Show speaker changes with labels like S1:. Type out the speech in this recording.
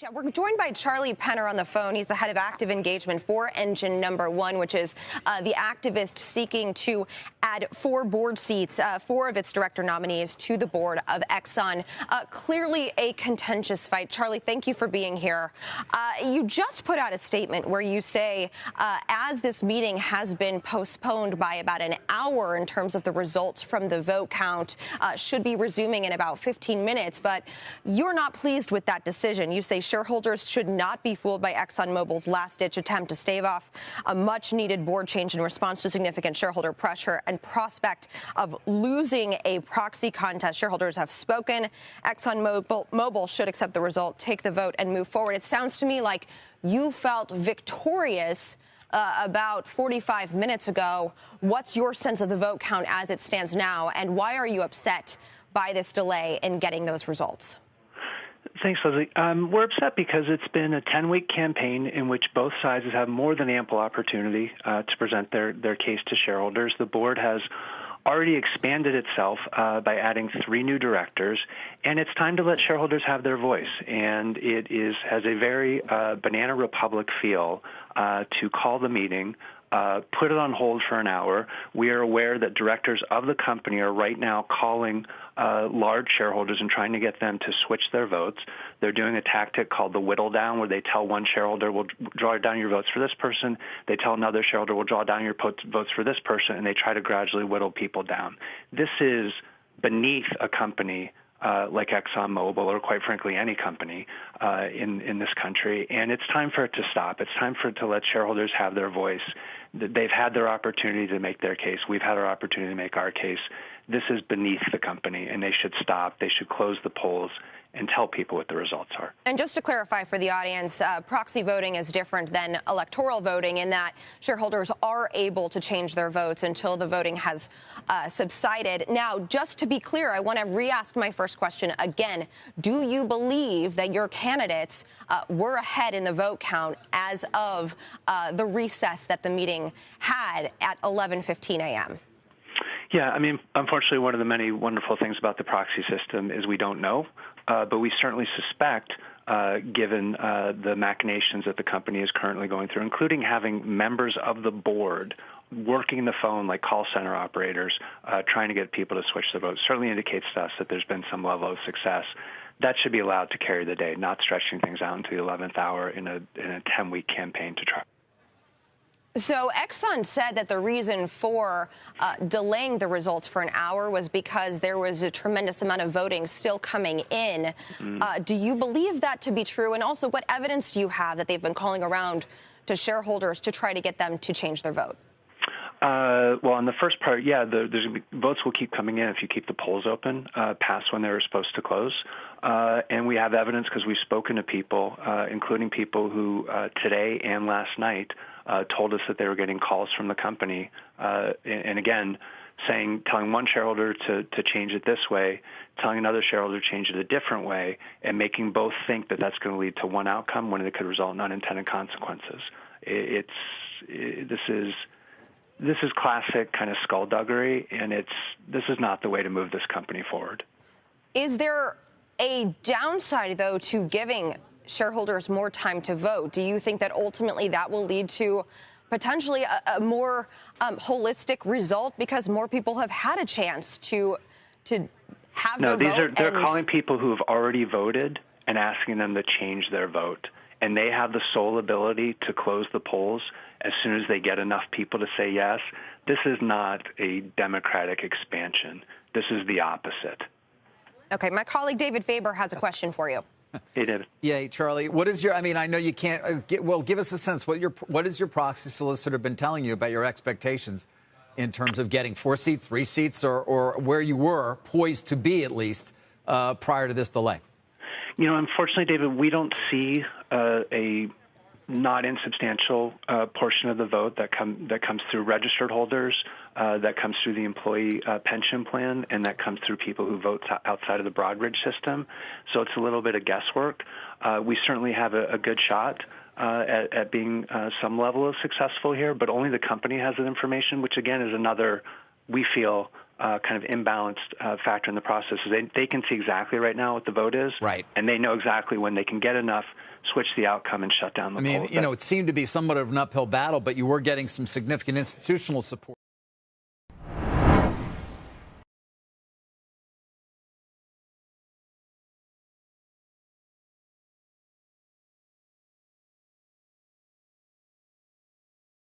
S1: Yeah, we're joined by Charlie Penner on the phone. He's the head of active engagement for Engine Number One, which is the activist seeking to add 4 board seats, 4 of its director nominees to the board of Exxon. Clearly a contentious fight. Charlie, thank you for being here. You just put out a statement where you say, as this meeting has been postponed by about an hour in terms of the results from the vote count, should be resuming in about 15 minutes, but you're not pleased with that decision. You say shareholders should not be fooled by ExxonMobil's last-ditch attempt to stave off a much-needed board change in response to significant shareholder pressure and prospect of losing a proxy contest. Shareholders have spoken. ExxonMobil should accept the result, take the vote, and move forward. It sounds to me like you felt victorious about 45 minutes ago. What's your sense of the vote count as it stands now, and why are you upset by this delay in getting those results?
S2: Thanks, Leslie. We're upset because it's been a 10-week campaign in which both sides have had more than ample opportunity to present their case to shareholders. The board has already expanded itself by adding 3 new directors, and it's time to let shareholders have their voice. And it has a very banana republic feel to call the meeting, put it on hold for an hour. We are aware that directors of the company are right now calling large shareholders and trying to get them to switch their votes. They're doing a tactic called the whittle down, where they tell one shareholder, we'll draw down your votes for this person. They tell another shareholder, we'll draw down your votes for this person, and they try to gradually whittle people down. This is beneath a company like ExxonMobil, or quite frankly any company in this country, and it's time for it to stop. It's time for it to let shareholders have their voice. They've had their opportunity to make their case. We've had our opportunity to make our case. This is beneath the company, and they should stop. They should close the polls and tell people what the results are.
S1: And just to clarify for the audience, proxy voting is different than electoral voting in that shareholders are able to change their votes until the voting has subsided. Now, just to be clear, I want to re-ask my first question again. Do you believe that your candidates were ahead in the vote count as of the recess that the meeting had at 11:15 a.m.?
S2: Yeah, I mean, unfortunately, one of the many wonderful things about the proxy system is we don't know. But we certainly suspect, given the machinations that the company is currently going through, including having members of the board working the phone like call center operators, trying to get people to switch their votes, certainly indicates to us that there's been some level of success. That should be allowed to carry the day, not stretching things out into the 11th hour in a 10-week campaign to try.
S1: So Exxon said that the reason for delaying the results for an hour was because there was a tremendous amount of voting still coming in. Do you believe that to be true? And also, what evidence do you have that they've been calling around to shareholders to try to get them to change their vote?
S2: Well, on the first part, yeah, votes will keep coming in if you keep the polls open past when they were supposed to close. And we have evidence because we've spoken to people, including people who today and last night told us that they were getting calls from the company. And again, telling one shareholder to change it this way, telling another shareholder to change it a different way, and making both think that that's going to lead to one outcome when it could result in unintended consequences. This is classic kind of skullduggery, and this is not the way to move this company forward. Is
S1: there a downside, though, to giving shareholders more time to vote? Do you think that ultimately that will lead to potentially a more holistic result because more people have had a chance to have their vote?
S2: They're calling people who have already voted and asking them to change their vote. And they have the sole ability to close the polls as soon as they get enough people to say yes. This is not a democratic expansion. This is the opposite.
S1: Okay, my colleague David Faber has a question for you.
S2: Hey, David.
S3: Yeah, Charlie, what is I mean, I know you can't, give us a sense. What has your proxy solicitor been telling you about your expectations in terms of getting 4 seats, 3 seats, or where you were poised to be, at least, prior to this delay?
S2: You know, unfortunately, David, we don't see a not insubstantial portion of the vote that comes through registered holders, that comes through the employee pension plan, and that comes through people who vote outside of the Broadridge system. So it's a little bit of guesswork. We certainly have a good shot at being some level of successful here, but only the company has that information, which again is another, we feel, kind of imbalanced factor in the process. They can see exactly right now what the vote is,
S3: right,
S2: and they know exactly when they can get enough, switch the outcome, and shut down the poll.
S3: I mean, it seemed to be somewhat of an uphill battle, but you were getting some significant institutional support.